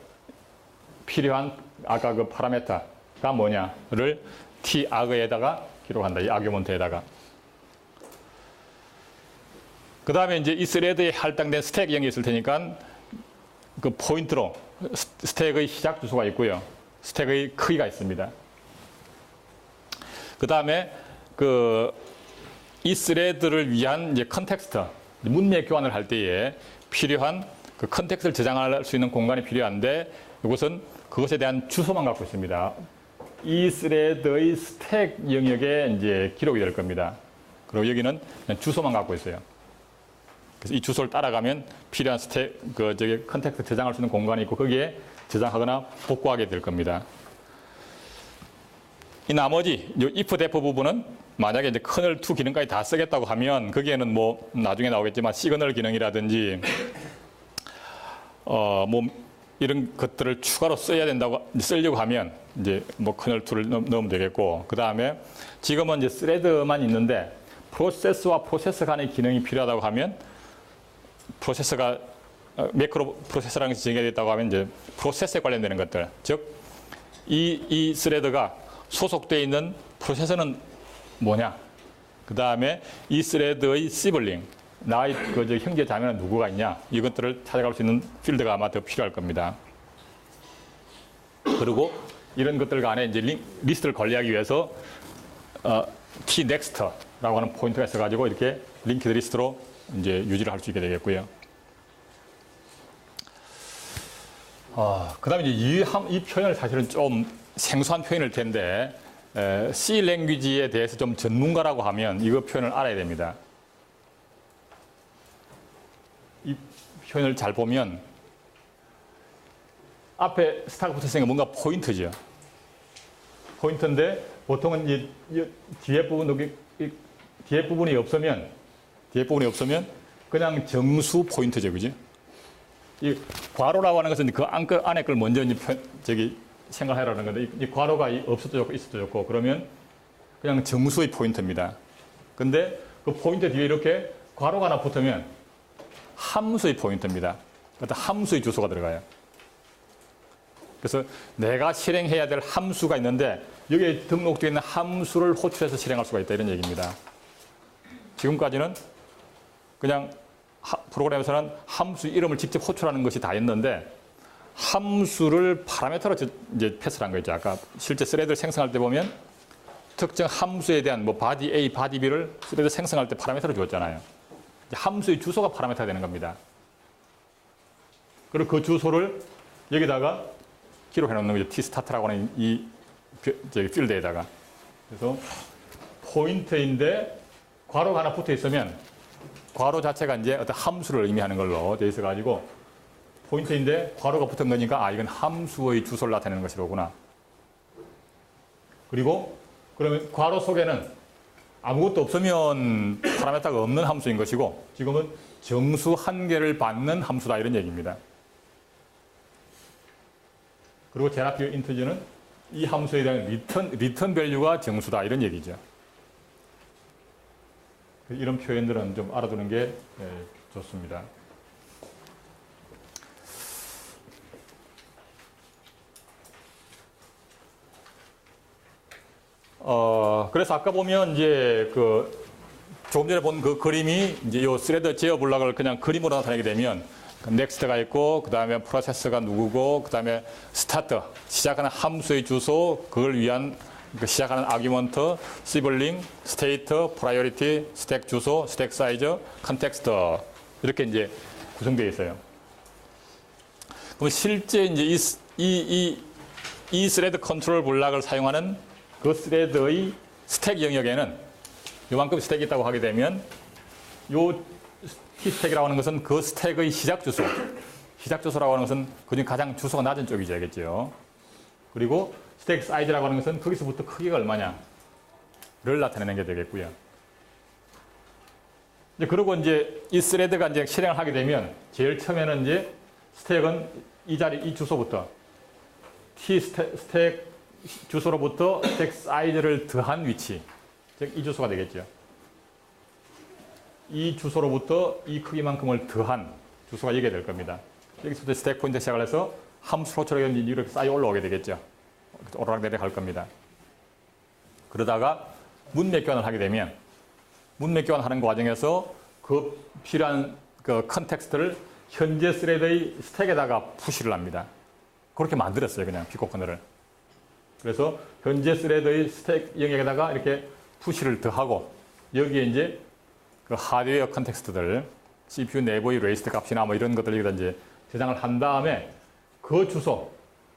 필요한 아까 그 파라메타가 뭐냐를 targ에다가 기록한다. 이 아규먼트에다가. 그 다음에 이제 이 스레드에 할당된 스택 영역이 있을 테니까 그 포인트로 스택의 시작 주소가 있고요. 스택의 크기가 있습니다. 그 다음에 이 스레드를 위한 이제 컨텍스트, 문맥 교환을 할 때에 필요한 그 컨텍스트를 저장할 수 있는 공간이 필요한데 이것은 그것에 대한 주소만 갖고 있습니다. 이 스레드의 스택 영역에 이제 기록이 될 겁니다. 그리고 여기는 그냥 주소만 갖고 있어요. 그래서 이 주소를 따라가면 필요한 컨텍스트 저장할 수 있는 공간이 있고 거기에 저장하거나 복구하게 될 겁니다. 이 나머지 if def 부분은 만약에 이제 커널2 기능까지 다 쓰겠다고 하면 거기에는 뭐 나중에 나오겠지만 시그널 기능이라든지 뭐 이런 것들을 추가로 써야 된다고 쓰려고 하면 이제 뭐 커널2를 넣으면 되겠고 그 다음에 지금은 이제 스레드만 있는데 프로세스와 프로세서 간의 기능이 필요하다고 하면 프로세서가 매크로 프로세서라는 것이 정의되었다고 하면 이제 프로세스에 관련되는 것들 즉 이 스레드가 소속되어 있는 프로세서는 뭐냐 그 다음에 이 스레드의 시블링 나의 형제 자매는 누구가 있냐 이것들을 찾아갈 수 있는 필드가 아마 더 필요할 겁니다. 그리고 이런 것들 간에 이제 리스트를 관리하기 위해서 tNext라고 하는 포인트가 있어가지고 이렇게 링크드 리스트로 이제 유지를 할 수 있게 되겠고요. 그 다음에 이제 이 표현을 사실은 좀 생소한 표현일 텐데 C 랭귀지에 대해서 좀 전문가라고 하면 이거 표현을 알아야 됩니다. 이 표현을 잘 보면 앞에 스타가 붙었으니까 뭔가 포인트죠. 포인트인데 보통은 이 뒤에 부분 뒤에 부분이 없으면 그냥 정수 포인트죠, 그죠? 이 괄호라고 하는 것은 그 안에 걸 먼저 생각하라는 건데 이 괄호가 없어도 좋고 있어도 좋고 그러면 그냥 정수의 포인트입니다. 근데 그 포인트 뒤에 이렇게 괄호가 하나 붙으면 함수의 포인트입니다. 어떤 함수의 주소가 들어가요. 그래서 내가 실행해야 될 함수가 있는데 여기에 등록되어 있는 함수를 호출해서 실행할 수가 있다 이런 얘기입니다. 지금까지는 그냥 프로그램에서는 함수 이름을 직접 호출하는 것이 다였는데 함수를 파라미터로 이제 패스를 한 거죠. 아까 실제 스레드를 생성할 때 보면 특정 함수에 대한 뭐 바디 A, 바디 B를 스레드 생성할 때 파라미터로 주었잖아요. 함수의 주소가 파라미터가 되는 겁니다. 그리고 그 주소를 여기다가 기록해 놓는 거죠. T-start라고 하는 이 필드에다가. 그래서 포인트인데 괄호가 하나 붙어 있으면 괄호 자체가 이제 어떤 함수를 의미하는 걸로 되어 있어가지고 포인트인데 괄호가 붙은 거니까 이건 함수의 주소를 나타내는 것이로구나. 그리고 그러면 괄호 속에는 아무것도 없으면 파라미터가 없는 함수인 것이고 지금은 정수 한 개를 받는 함수다 이런 얘기입니다. 그리고 제나피어 인트저는 이 함수에 대한 리턴 밸류가 정수다 이런 얘기죠. 이런 표현들은 좀 알아두는 게 좋습니다. 그래서 아까 보면 이제 조금 전에 본 그 그림이 이제 요 스레드 제어 블락을 그냥 그림으로 나타내게 되면 넥스트가 있고 그 다음에 프로세서가 누구고 그 다음에 스타트 시작하는 함수의 주소 그걸 위한 시작하는 아규먼트, 시블링, 스테이트, 프라이어리티, 스택 주소, 스택 사이즈, 컨텍스트 이렇게 이제 구성되어 있어요. 그럼 실제 이제 이 스레드 컨트롤 블락을 사용하는 그 스레드의 스택 영역에는 요만큼 스택이 있다고 하게 되면 요 T스택이라고 하는 것은 그 스택의 시작 주소라고 하는 것은 그중 가장 주소가 낮은 쪽이죠, 알겠죠? 그리고 스택 사이즈라고 하는 것은 거기서부터 크기가 얼마냐를 나타내는 게 되겠고요. 이제 그리고 이제 이 스레드가 이제 실행을 하게 되면 제일 처음에는 이제 스택은 이 주소부터 T 스택 주소로부터 스택 사이즈를 더한 위치, 즉 이 주소가 되겠죠. 이 주소로부터 이 크기만큼을 더한 주소가 이게 될 겁니다. 여기서부터 스택 포인트 시작을 해서 함수 호출하게 되면 이렇게 쌓여 올라오게 되겠죠. 오르락내리락 할 겁니다. 그러다가 문맥 교환을 하게 되면 문맥 교환하는 과정에서 그 필요한 그 컨텍스트를 현재 스레드의 스택에다가 푸시를 합니다. 그렇게 만들었어요, 그냥 피코 커널을. 그래서 현재 스레드의 스택 영역에다가 이렇게 푸시를 더하고 여기에 이제 그 하드웨어 컨텍스트들, CPU 내부의 레이스트 값이나 뭐 이런 것들 여기다 이제 저장을 한 다음에 그 주소,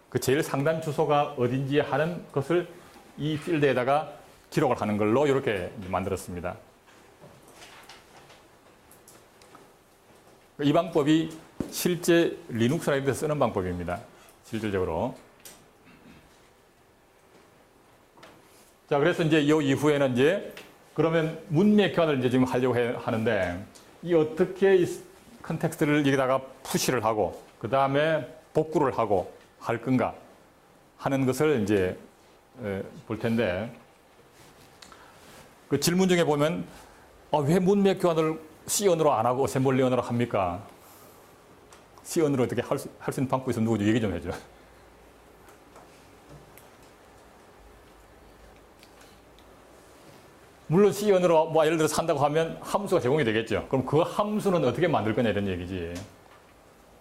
그 제일 상단 주소가 어딘지 하는 것을 이 필드에다가 기록을 하는 걸로 이렇게 만들었습니다. 이 방법이 실제 리눅스나 이런 데 쓰는 방법입니다. 실질적으로. 자, 그래서 이제 이 이후에는 이제 그러면 문맥 교환을 이제 지금 하려고 하는데 이 어떻게 이 컨텍스트를 여기다가 푸시를 하고 그 다음에 복구를 하고 할 건가 하는 것을 이제 볼 텐데 그 질문 중에 보면 왜 문맥 교환을 C 언어로 안 하고 어셈블리 언어로 합니까? C 언어로 어떻게 할 수 있는 방법이 있으면 누구 얘기 좀 해줘. 물론 C 언어로 뭐 예를 들어서 한다고 하면 함수가 제공이 되겠죠. 그럼 그 함수는 어떻게 만들 거냐 이런 얘기지.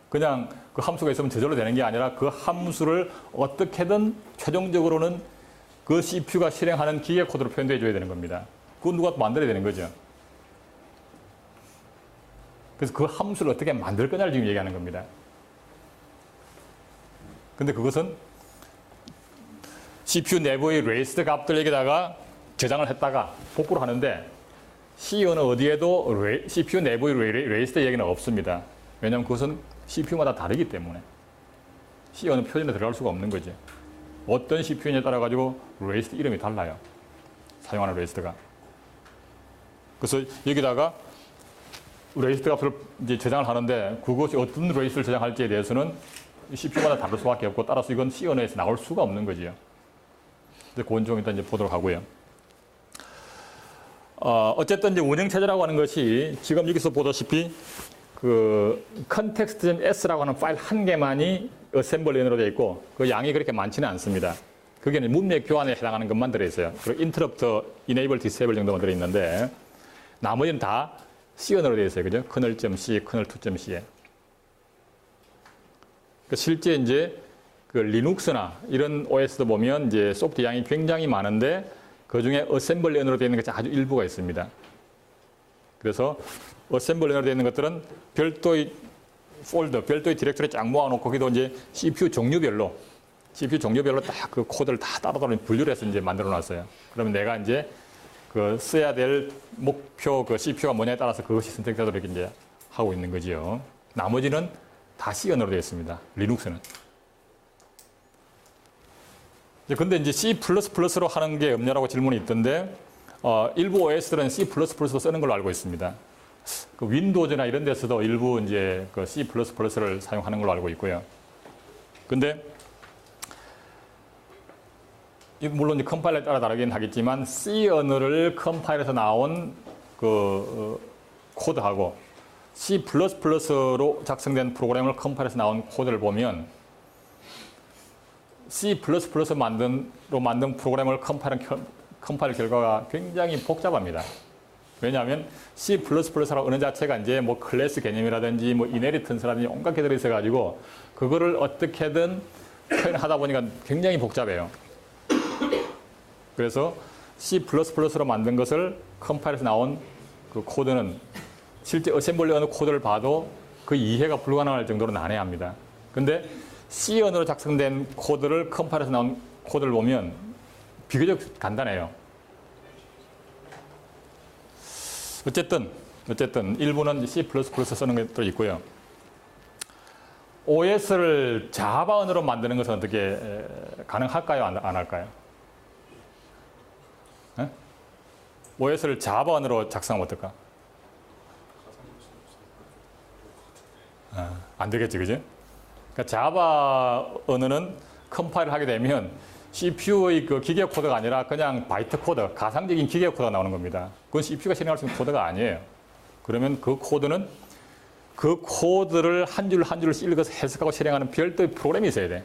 그냥 그 함수가 있으면 저절로 되는 게 아니라 그 함수를 어떻게든 최종적으로는 그 CPU가 실행하는 기계 코드로 표현해 줘야 되는 겁니다. 그건 누가 만들어야 되는 거죠. 그래서 그 함수를 어떻게 만들 거냐를 지금 얘기하는 겁니다. 근데 그것은 CPU 내부의 레이스트 값들 여기다가 저장을 했다가 복구를 하는데 C어는 어디에도 CPU 내부의 레이스트 얘기는 없습니다. 왜냐하면 그것은 CPU마다 다르기 때문에 C어는 표준에 들어갈 수가 없는 거죠. 어떤 CPU에 따라 가지고 레이스트 이름이 달라요. 사용하는 레이스트가. 그래서 여기다가 레이스트 값을 이제 저장을 하는데 그것이 어떤 레이스트를 저장할지에 대해서는 CPU마다 다를 수밖에 없고 따라서 이건 C 언어에서 나올 수가 없는 거지요. 그건 좀 일단 이제 보도록 하고요. 어쨌든 이제 운영체제라고 하는 것이 지금 여기서 보다시피 그 context.s라고 하는 파일 한 개만이 어셈블리언으로 되어 있고 그 양이 그렇게 많지는 않습니다. 그게 문맥 교환에 해당하는 것만 들어있어요. 그리고 interrupt, enable, disable 정도만 들어있는데 나머지는 다 C 언어로 되어 있어요. 그죠? kernel.c, kernel2.c에. 실제 이제 그 리눅스나 이런 OS도 보면 이제 소프트 양이 굉장히 많은데 그 중에 어셈블리언으로 되어 있는 것이 아주 일부가 있습니다. 그래서 어셈블리언으로 되어 있는 것들은 별도의 폴더, 별도의 디렉터리에 쫙 모아놓고 거기도 이제 CPU 종류별로 딱 그 코드를 다 따로따로 분류를 해서 이제 만들어 놨어요. 그러면 내가 이제 그 써야 될 목표 그 CPU가 뭐냐에 따라서 그것이 선택되도록 이렇게 이제 하고 있는 거지요. 나머지는 다 C 언어로 되어 있습니다. 리눅스는. 근데 이제 C++로 하는 게 없냐라고 질문이 있던데, 일부 OS들은 C++로 쓰는 걸로 알고 있습니다. 그 윈도우즈나 이런 데서도 일부 이제 그 C++를 사용하는 걸로 알고 있고요. 근데, 물론 이제 컴파일러에 따라 다르긴 하겠지만, C 언어를 컴파일에서 나온 그 코드하고 C++로 작성된 프로그램을 컴파일해서 나온 코드를 보면 C++로 만든 프로그램을 컴파일 결과가 굉장히 복잡합니다. 왜냐하면 C++라고 하는 자체가 이제 뭐 클래스 개념이라든지 뭐 이네리턴스라든지 온갖 게 들어있어가지고 그거를 어떻게든 표현하다 보니까 굉장히 복잡해요. 그래서 C++로 만든 것을 컴파일해서 나온 그 코드는 실제 어셈블리 언어 코드를 봐도 그 이해가 불가능할 정도로 난해합니다. 근데 C 언어로 작성된 코드를 컴파일해서 나온 코드를 보면 비교적 간단해요. 어쨌든 일부는 C++ 쓰는 것도 있고요. OS를 자바 언어로 만드는 것은 어떻게 가능할까요? 안 할까요? 네? OS를 자바 언어로 작성하면 어떨까? 안 되겠지, 그지? 그러니까 자바 언어는 컴파일을 하게 되면 CPU의 그 기계 코드가 아니라 그냥 바이트 코드, 가상적인 기계 코드가 나오는 겁니다. 그건 CPU가 실행할 수 있는 코드가 아니에요. 그러면 그 코드는 그 코드를 한 줄 한 줄을 읽어서 해석하고 실행하는 별도의 프로그램이 있어야 돼.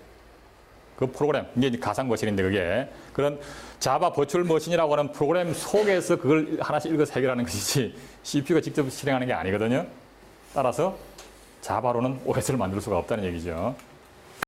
그 프로그램, 이게 가상 머신인데 그게 그런 자바 버추얼 머신이라고 하는 프로그램 속에서 그걸 하나씩 읽어서 해결하는 것이지 CPU가 직접 실행하는 게 아니거든요. 따라서 자바로는 OS를 만들 수가 없다는 얘기죠.